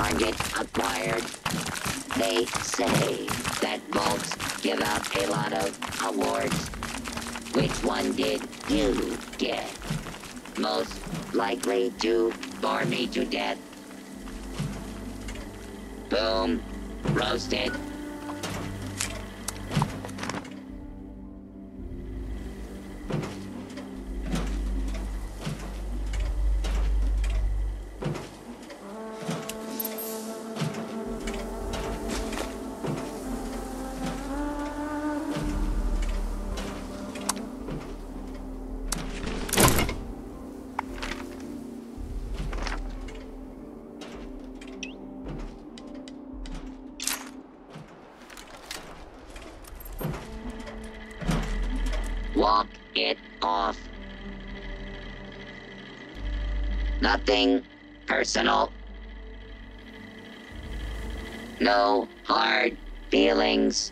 Target acquired. They say that vaults give out a lot of awards. Which one did you get? Most likely to bore me to death. Boom. Roasted. Walk it off. Nothing personal. No hard feelings.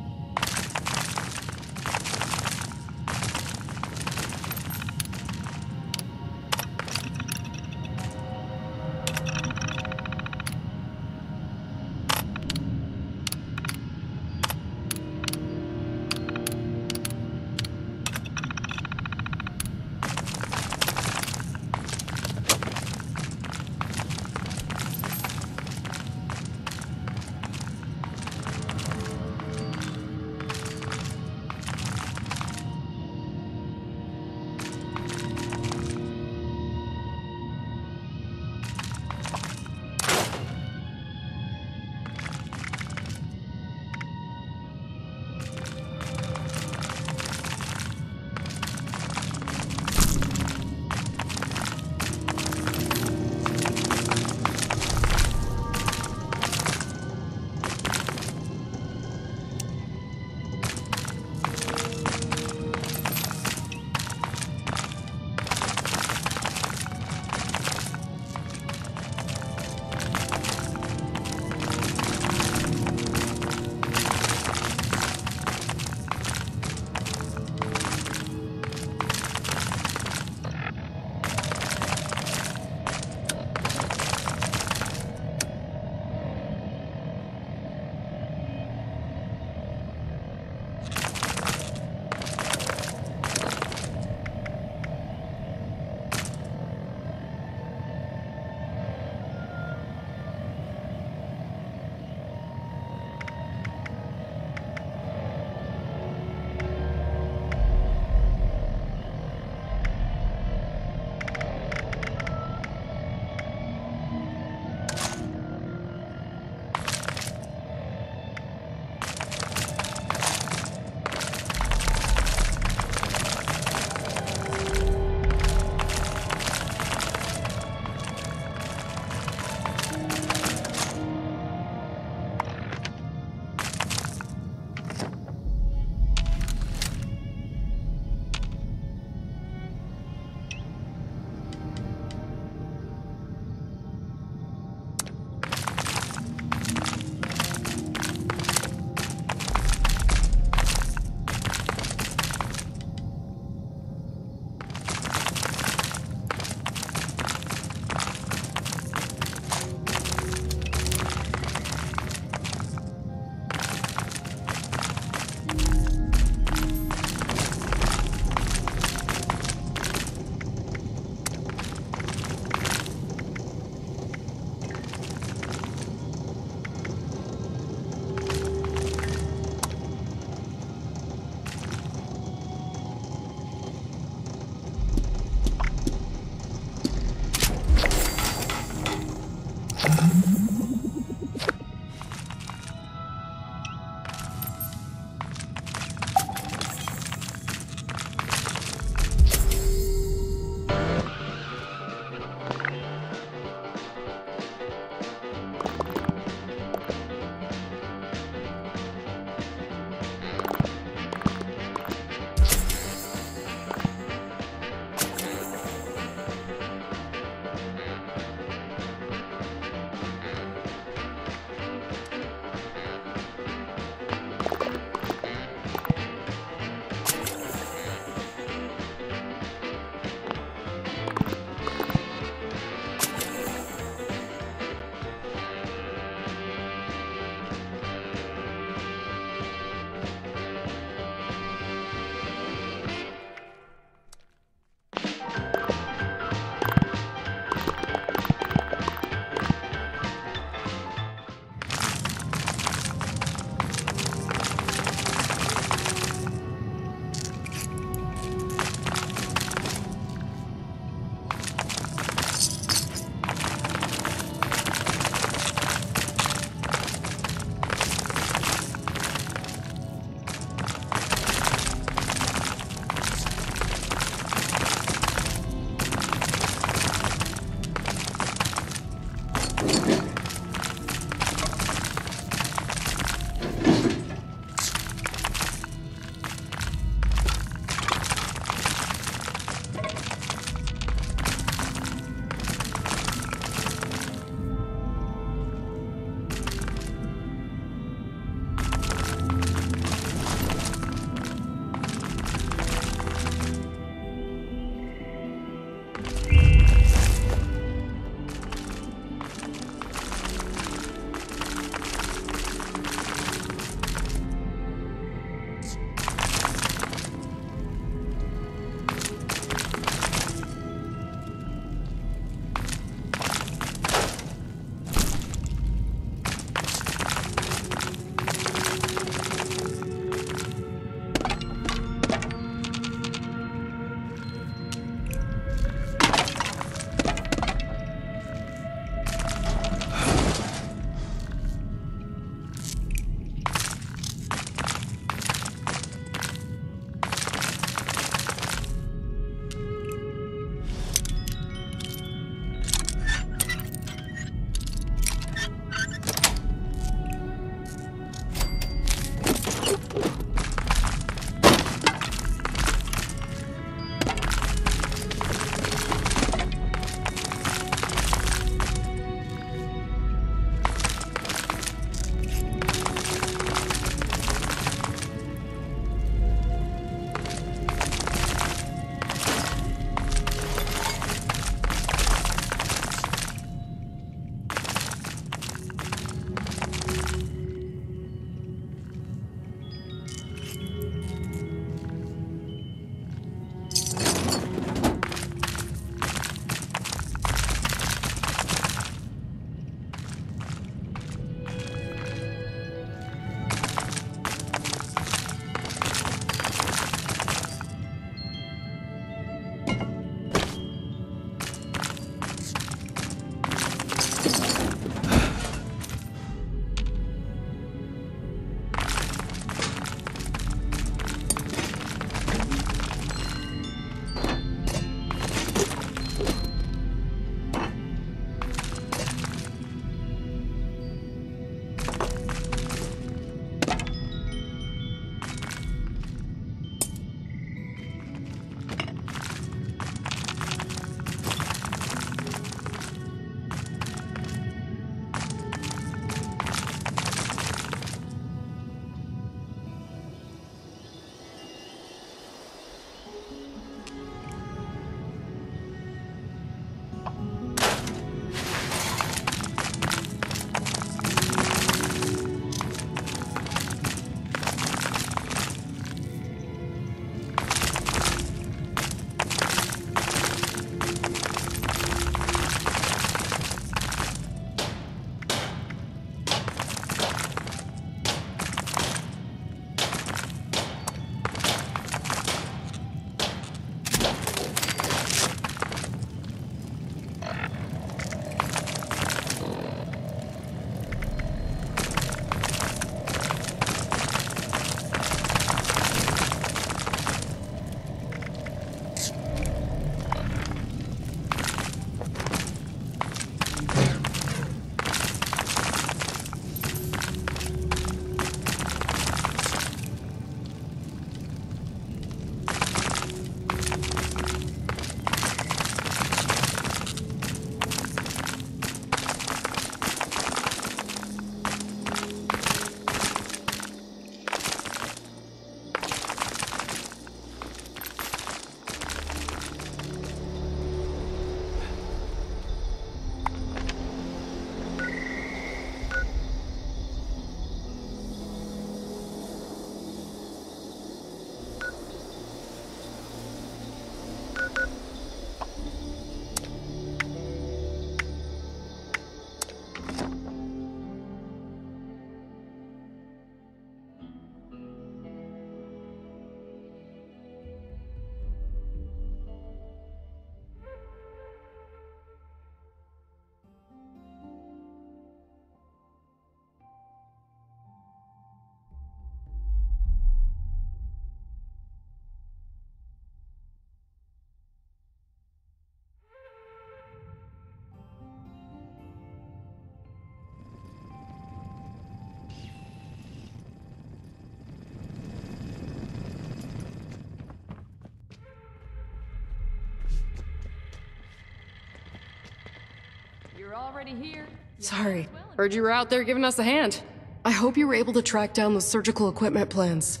you're already here... Sorry. Heard you were out there giving us a hand. I hope you were able to track down the surgical equipment plans.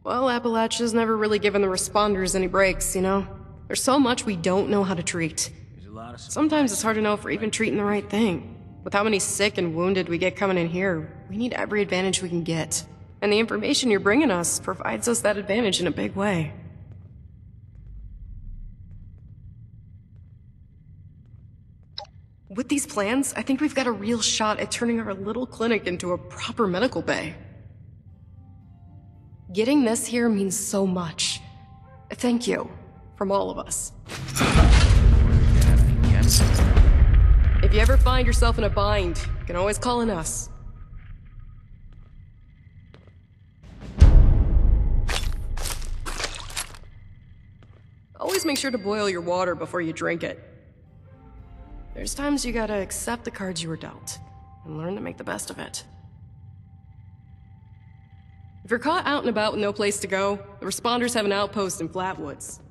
Well, Appalachia's never really given the responders any breaks, you know? There's so much we don't know how to treat. Sometimes it's hard to know if we're even treating the right thing. With how many sick and wounded we get coming in here, we need every advantage we can get. And the information you're bringing us provides us that advantage in a big way. With these plans, I think we've got a real shot at turning our little clinic into a proper medical bay. Getting this here means so much. Thank you, from all of us. If you ever find yourself in a bind, you can always call on us. Always make sure to boil your water before you drink it. There's times you gotta accept the cards you were dealt, and learn to make the best of it. If you're caught out and about with no place to go, the responders have an outpost in Flatwoods.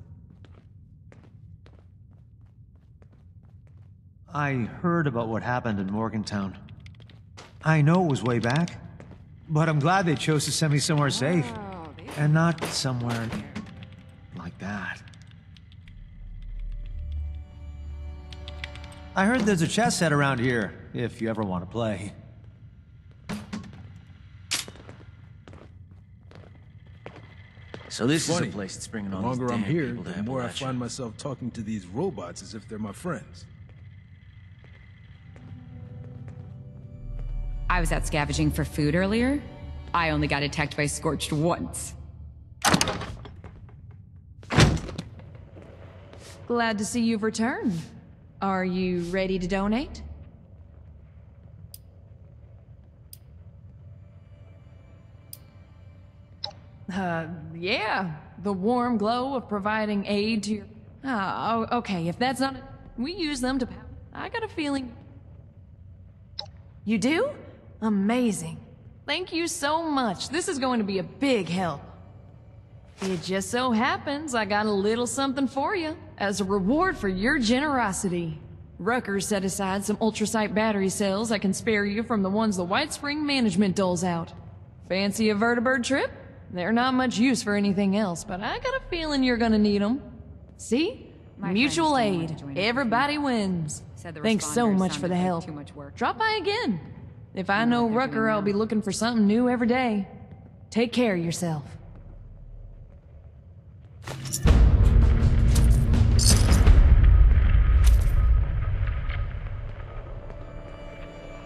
I heard about what happened in Morgantown. I know it was way back, but I'm glad they chose to send me somewhere safe, and not somewhere like that. I heard there's a chess set around here, if you ever want to play. So this is a place that's bringing all these damn The longer I'm here, people to the more I Appalachia. find myself talking to these robots as if they're my friends. I was out scavenging for food earlier. I only got attacked by Scorched once. Glad to see you've returned. Are you ready to donate? Yeah. The warm glow of providing aid to your... okay, if that's not... We use them to... I got a feeling... You do? Amazing. Thank you so much. This is going to be a big help. It just so happens I got a little something for you, as a reward for your generosity. Rucker set aside some ultrasight battery cells I can spare you from the ones the White Spring management doles out. Fancy a vertibird trip? They're not much use for anything else, but I got a feeling you're gonna need them. See? Mutual aid. Everybody wins. Thanks so much for the help. Drop by again. If I know Rucker, I'll be looking for something new every day. Take care of yourself.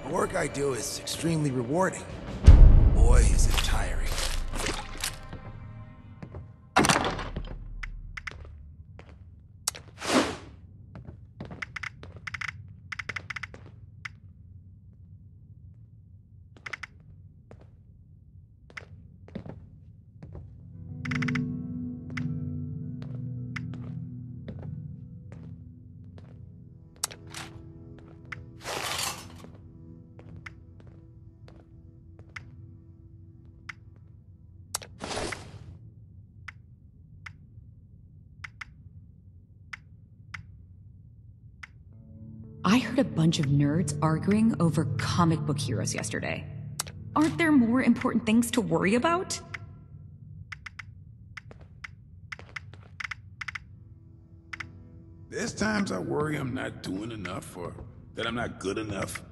The work I do is extremely rewarding. Boy, is it tiring. I heard a bunch of nerds arguing over comic book heroes yesterday. Aren't there more important things to worry about? There's times I worry I'm not doing enough or that I'm not good enough.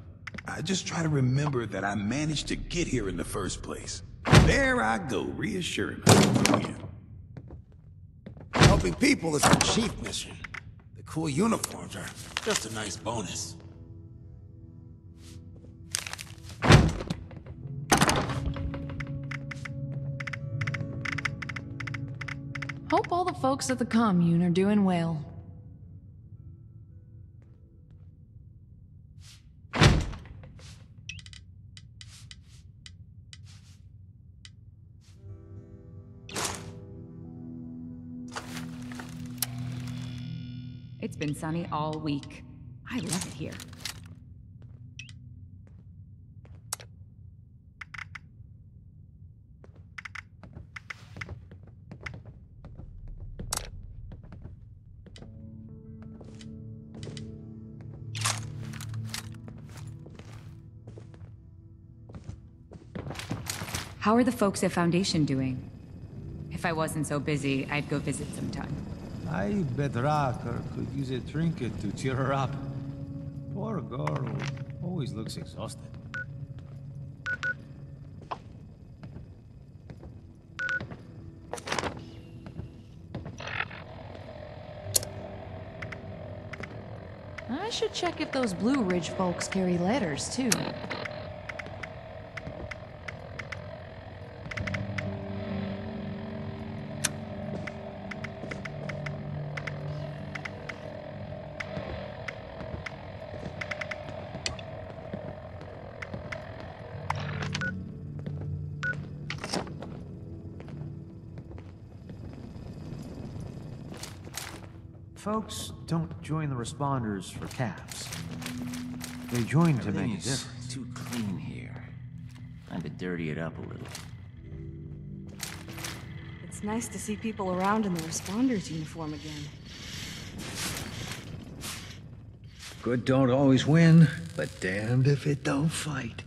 I just try to remember that I managed to get here in the first place. There I go, reassuring myself again. Helping people is the chief mission. The cool uniforms are just a nice bonus. Hope all the folks at the commune are doing well. It's been sunny all week. I love it here. How are the folks at Foundation doing? If I wasn't so busy, I'd go visit sometime. I bet Rocker could use a trinket to cheer her up. Poor girl always looks exhausted. I should check if those Blue Ridge folks carry letters, too. Folks don't join the responders for caps. They join to make a difference. Too clean here. Time to dirty it up a little. It's nice to see people around in the responders uniform again. Good don't always win, but damned if it don't fight.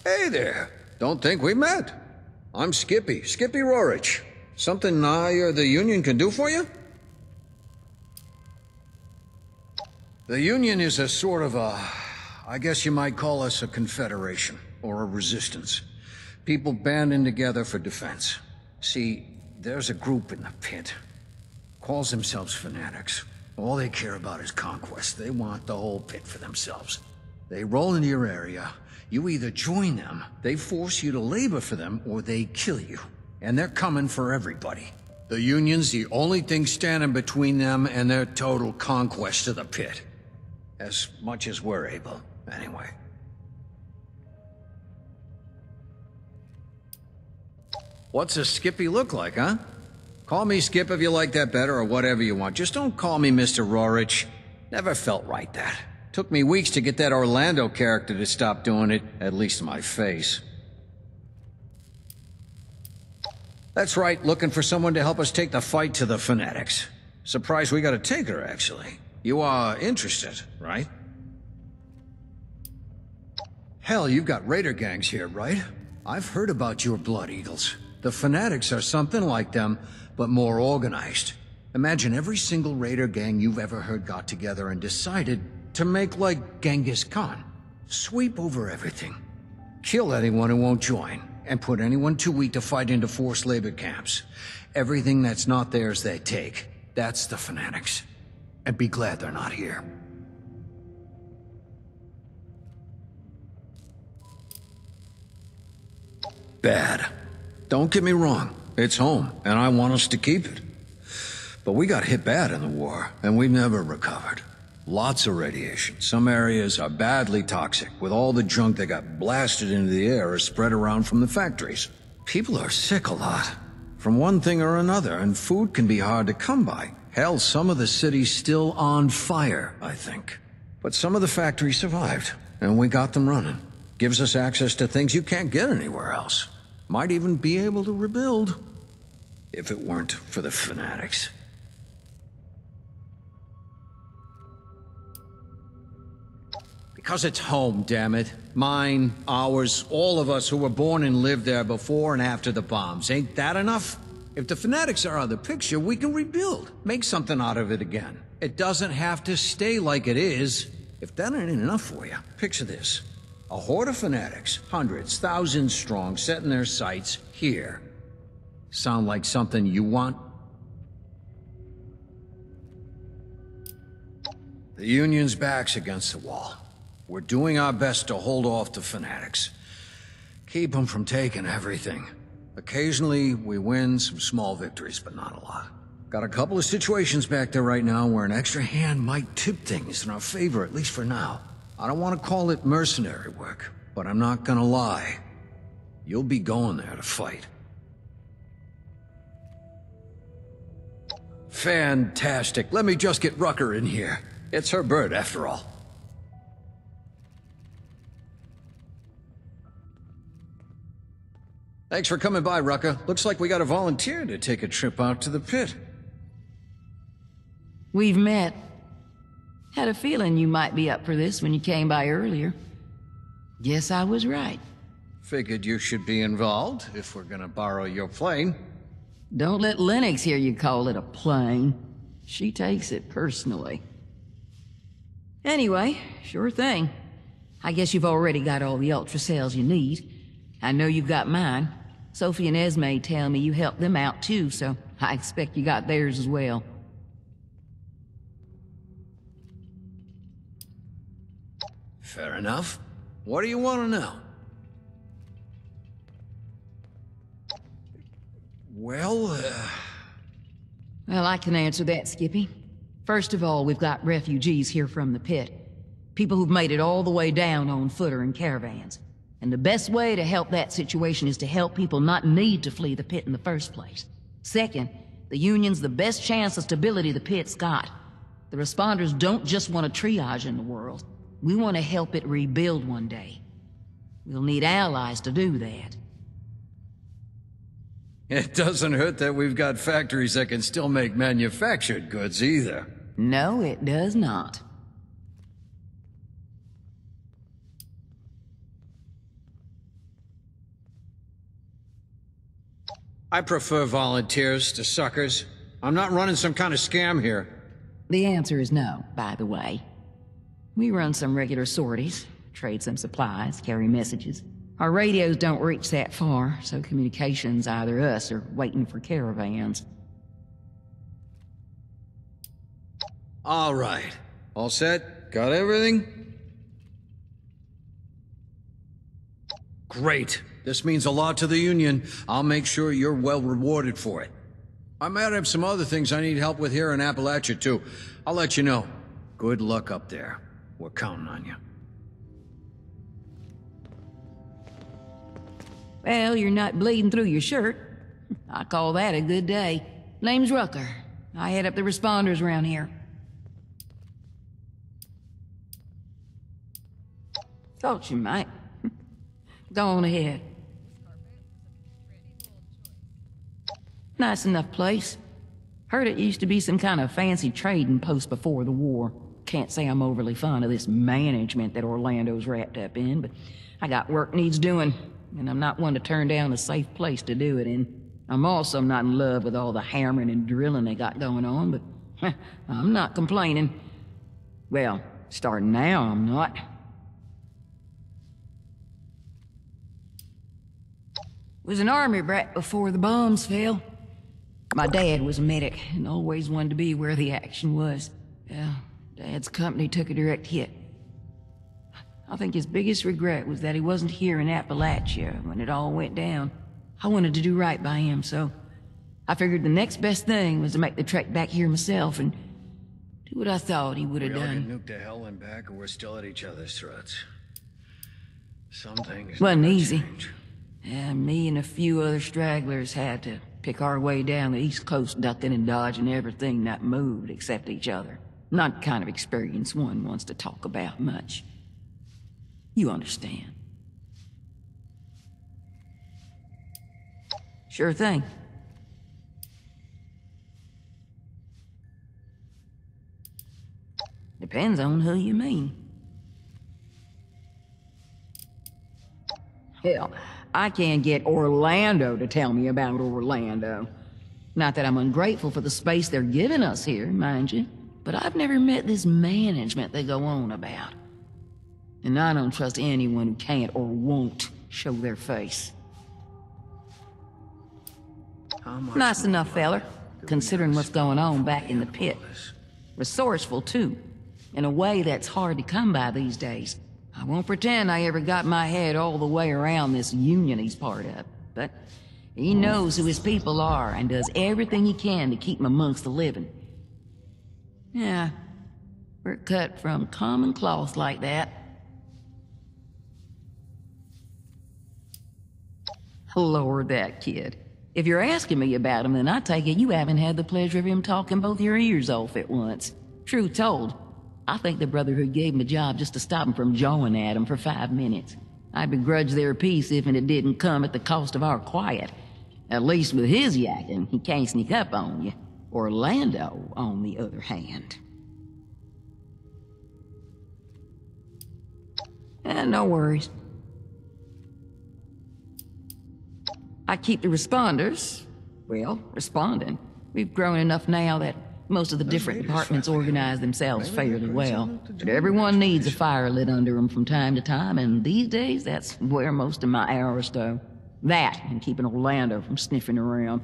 Hey there! Don't think we met. I'm Skippy Rorich. Something I or the Union can do for you? The Union is a sort of I guess you might call us a confederation, or a resistance. People banding together for defense. See, there's a group in the Pit. Calls themselves fanatics. All they care about is conquest. They want the whole Pit for themselves. They roll into your area. You either join them, they force you to labor for them, or they kill you. And they're coming for everybody. The Union's the only thing standing between them and their total conquest of the Pit. As much as we're able, anyway. What's a Skippy look like, huh? Call me Skip if you like that better, or whatever you want. Just don't call me Mr. Rorich. Never felt right, that. Took me weeks to get that Orlando character to stop doing it, at least my face. That's right, looking for someone to help us take the fight to the fanatics. Surprised we got a taker, actually. You are interested, right? Hell, you've got raider gangs here, right? I've heard about your Blood Eagles. The fanatics are something like them, but more organized. Imagine every single raider gang you've ever heard got together and decided to make like Genghis Khan. Sweep over everything. Kill anyone who won't join, and put anyone too weak to fight into forced labor camps. Everything that's not theirs they take. That's the fanatics. And be glad they're not here. Bad. Don't get me wrong. It's home, and I want us to keep it. But we got hit bad in the war, and we've never recovered. Lots of radiation. Some areas are badly toxic, with all the junk that got blasted into the air or spread around from the factories. People are sick a lot, from one thing or another, and food can be hard to come by. Hell, some of the city's still on fire, I think. But some of the factories survived, and we got them running. Gives us access to things you can't get anywhere else. Might even be able to rebuild, if it weren't for the fanatics. Because it's home, damn it. Mine, ours, all of us who were born and lived there before and after the bombs. Ain't that enough? If the fanatics are out of the picture, we can rebuild. Make something out of it again. It doesn't have to stay like it is. If that ain't enough for you, picture this. A horde of fanatics, hundreds, thousands strong, setting their sights here. Sound like something you want? The Union's back's against the wall. We're doing our best to hold off the fanatics. Keep them from taking everything. Occasionally, we win some small victories, but not a lot. Got a couple of situations back there right now where an extra hand might tip things in our favor, at least for now. I don't want to call it mercenary work, but I'm not gonna lie. You'll be going there to fight. Fantastic. Let me just get Rucker in here. It's her bird, after all. Thanks for coming by, Rucker. Looks like we got a volunteer to take a trip out to the Pit. We've met. Had a feeling you might be up for this when you came by earlier. Guess I was right. Figured you should be involved if we're gonna borrow your plane. Don't let Lennox hear you call it a plane. She takes it personally. Anyway, sure thing. I guess you've already got all the ultra cells you need. I know you've got mine. Sophie and Esme tell me you helped them out too, so I expect you got theirs as well. Fair enough. What do you want to know? Well, Well, I can answer that, Skippy. First of all, we've got refugees here from the pit. People who've made it all the way down on foot or in caravans. And the best way to help that situation is to help people not need to flee the pit in the first place. Second, the Union's the best chance of stability the pit's got. The responders don't just want to triage in the world. We want to help it rebuild one day. We'll need allies to do that. it doesn't hurt that we've got factories that can still make manufactured goods either. No, it does not. I prefer volunteers to suckers. I'm not running some kind of scam here. The answer is no, by the way. We run some regular sorties, trade some supplies, carry messages. Our radios don't reach that far, so communication's either us or waiting for caravans. All right. All set? Got everything? Great. This means a lot to the Union. I'll make sure you're well rewarded for it. I might have some other things I need help with here in Appalachia, too. I'll let you know. Good luck up there. We're counting on you. Well, you're not bleeding through your shirt. I call that a good day. Name's Rucker. I head up the responders around here. Thought you might. Go on ahead. Nice enough place. Heard it used to be some kind of fancy trading post before the war. Can't say I'm overly fond of this management that Orlando's wrapped up in, but I got work needs doing, and I'm not one to turn down a safe place to do it in. I'm also not in love with all the hammering and drilling they got going on, but I'm not complaining. Well, starting now, I'm not. Was an army brat before the bombs fell. My dad was a medic and always wanted to be where the action was. Yeah, Dad's company took a direct hit. I think his biggest regret was that he wasn't here in Appalachia when it all went down. I wanted to do right by him, so I figured the next best thing was to make the trek back here myself and do what I thought he would have done. We all get nuked to hell and back, or we're still at each other's throats. Some things wasn't never easy. change. Yeah, me and a few other stragglers had to pick our way down the East Coast, ducking and dodging everything that moved except each other. Not the kind of experience one wants to talk about much. You understand. Sure thing. Depends on who you mean. Hell, I can't get Orlando to tell me about Orlando. Not that I'm ungrateful for the space they're giving us here, mind you, but I've never met this management they go on about. And I don't trust anyone who can't or won't show their face. Nice enough, feller, considering what's going on back in the pit. Resourceful, too, in a way that's hard to come by these days. I won't pretend I ever got my head all the way around this Union he's part of, but he knows who his people are and does everything he can to keep them amongst the living. Yeah, we're cut from common cloth like that. Lord, that kid. If you're asking me about him, then I take it you haven't had the pleasure of him talking both your ears off at once. Truth told, I think the Brotherhood gave him a job just to stop him from jawing at him for 5 minutes. I'd begrudge their peace if it didn't come at the cost of our quiet. At least with his yakking, he can't sneak up on you. Orlando, on the other hand. No worries. I keep the responders, well, responding. We've grown enough now that most of the different departments organize themselves fairly well. But everyone needs a fire lit under them from time to time, and these days, that's where most of my hours go. That, and keeping Orlando from sniffing around.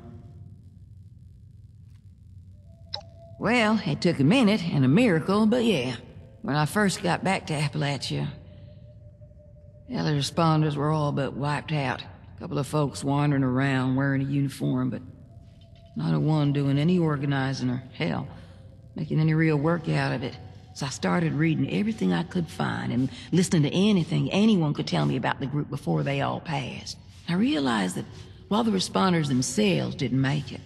Well, it took a minute and a miracle, but yeah. When I first got back to Appalachia, the other responders were all but wiped out. A couple of folks wandering around wearing a uniform, but not a one doing any organizing or, hell, making any real work out of it. So I started reading everything I could find and listening to anything anyone could tell me about the group before they all passed. I realized that while the responders themselves didn't make it,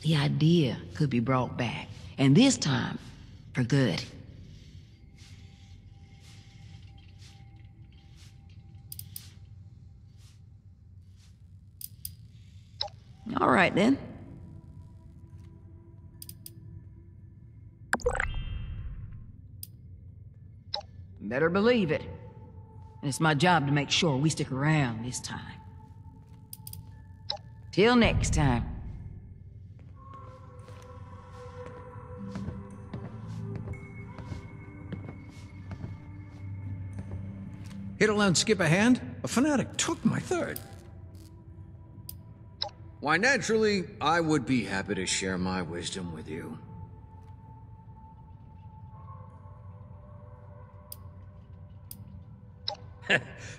the idea could be brought back, and this time, for good. All right, then. Better believe it. And it's my job to make sure we stick around this time. Till next time. Hit a land, skip a hand? A fanatic took my third. Why, naturally, I would be happy to share my wisdom with you.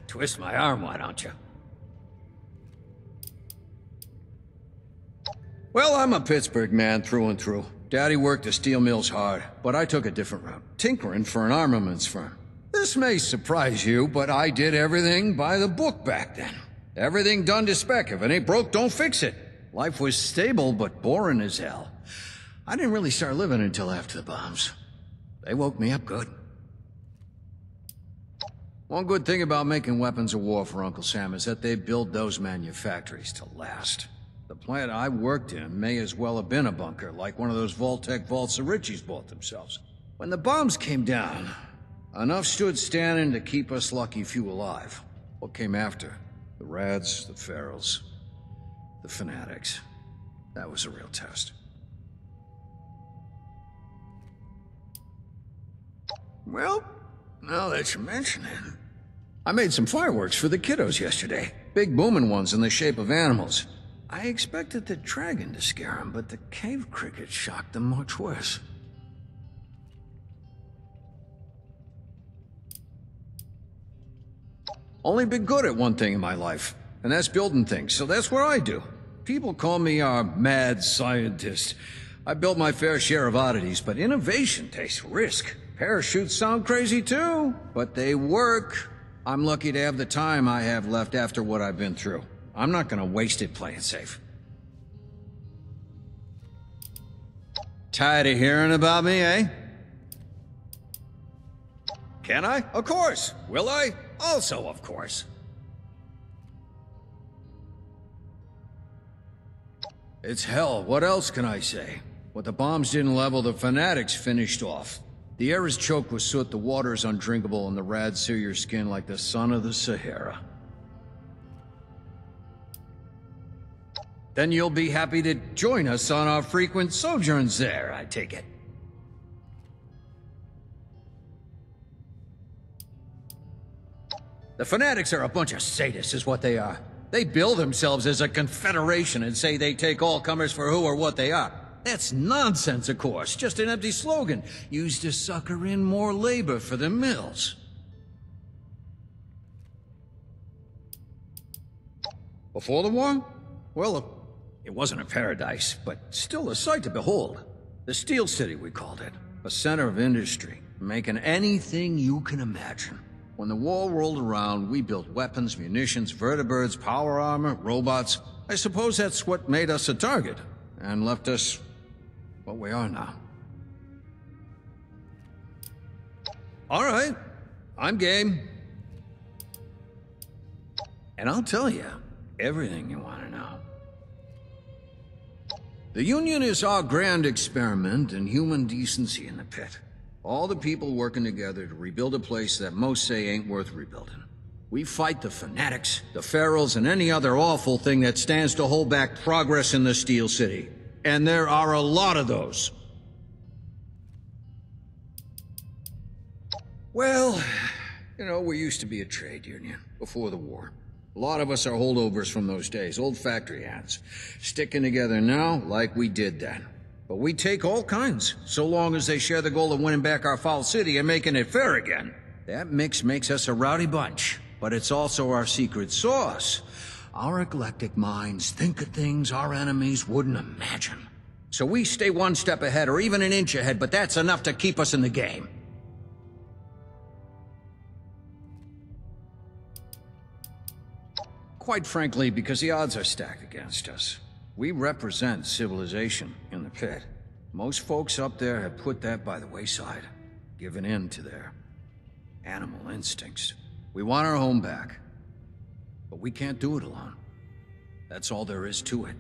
Twist my arm, why don't you? Well, I'm a Pittsburgh man through and through. Daddy worked the steel mills hard, but I took a different route, tinkering for an armaments firm. This may surprise you, but I did everything by the book back then. Everything done to spec. If it ain't broke, don't fix it. Life was stable, but boring as hell. I didn't really start living until after the bombs. They woke me up good. One good thing about making weapons of war for Uncle Sam is that they build those manufactories to last. The plant I worked in may as well have been a bunker, like one of those Vault-Tec vaults the Richies built themselves. When the bombs came down, enough stood standing to keep us lucky few alive. What came after? The Rads, the Ferals, the Fanatics. That was a real test. Well, now that you mention it, I made some fireworks for the kiddos yesterday. Big booming ones in the shape of animals. I expected the dragon to scare them, but the cave cricket shocked them much worse. Only been good at one thing in my life, and that's building things, so that's what I do. People call me a mad scientist. I built my fair share of oddities, but innovation takes risk. Parachutes sound crazy too, but they work. I'm lucky to have the time I have left after what I've been through. I'm not gonna waste it playing safe. Tired of hearing about me, eh? Can I? Of course. Will I? Also, of course. It's hell. What else can I say? What the bombs didn't level, the Fanatics finished off. The air is choked with soot, the water is undrinkable, and the Rads sear your skin like the sun of the Sahara. Then you'll be happy to join us on our frequent sojourns there, I take it. The Fanatics are a bunch of sadists, is what they are. They bill themselves as a confederation and say they take all comers for who or what they are. That's nonsense, of course, just an empty slogan, used to sucker in more labor for the mills. Before the war? Well, it wasn't a paradise, but still a sight to behold. The Steel City, we called it. A center of industry, making anything you can imagine. When the war rolled around, we built weapons, munitions, vertibirds, power armor, robots. I suppose that's what made us a target, and left us what we are now. All right, I'm game. And I'll tell you everything you want to know. The Union is our grand experiment in human decency in the Pit. All the people working together to rebuild a place that most say ain't worth rebuilding. We fight the fanatics, the ferals, and any other awful thing that stands to hold back progress in the Steel City. And there are a lot of those. Well, you know, we used to be a trade union before the war. A lot of us are holdovers from those days, old factory hands. Sticking together now like we did then. But we take all kinds, so long as they share the goal of winning back our foul city and making it fair again. That mix makes us a rowdy bunch, but it's also our secret sauce. Our eclectic minds think of things our enemies wouldn't imagine. So we stay one step ahead or even an inch ahead, but that's enough to keep us in the game. Quite frankly, because the odds are stacked against us. We represent civilization in the Pit. Most folks up there have put that by the wayside, given in to their animal instincts. We want our home back, but we can't do it alone. That's all there is to it.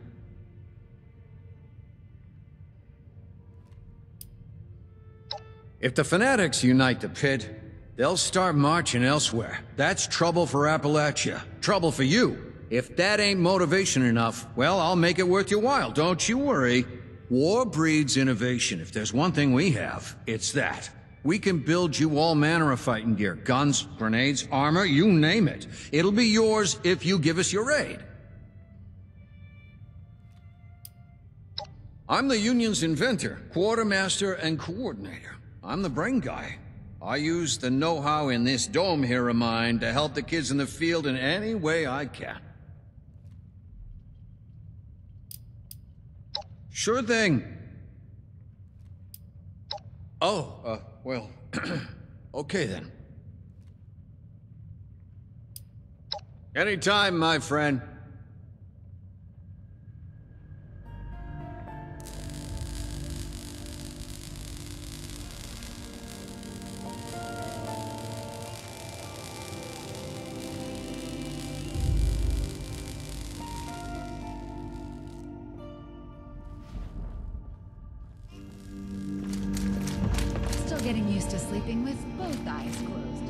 If the fanatics unite the Pit, they'll start marching elsewhere. That's trouble for Appalachia. Trouble for you. If that ain't motivation enough, well, I'll make it worth your while, don't you worry. War breeds innovation. If there's one thing we have, it's that. We can build you all manner of fighting gear. Guns, grenades, armor, you name it. It'll be yours if you give us your aid. I'm the Union's inventor, quartermaster, and coordinator. I'm the brain guy. I use the know-how in this dome here of mine to help the kids in the field in any way I can. Sure thing. Oh, well, okay then. Anytime, my friend. Getting used to sleeping with both eyes closed.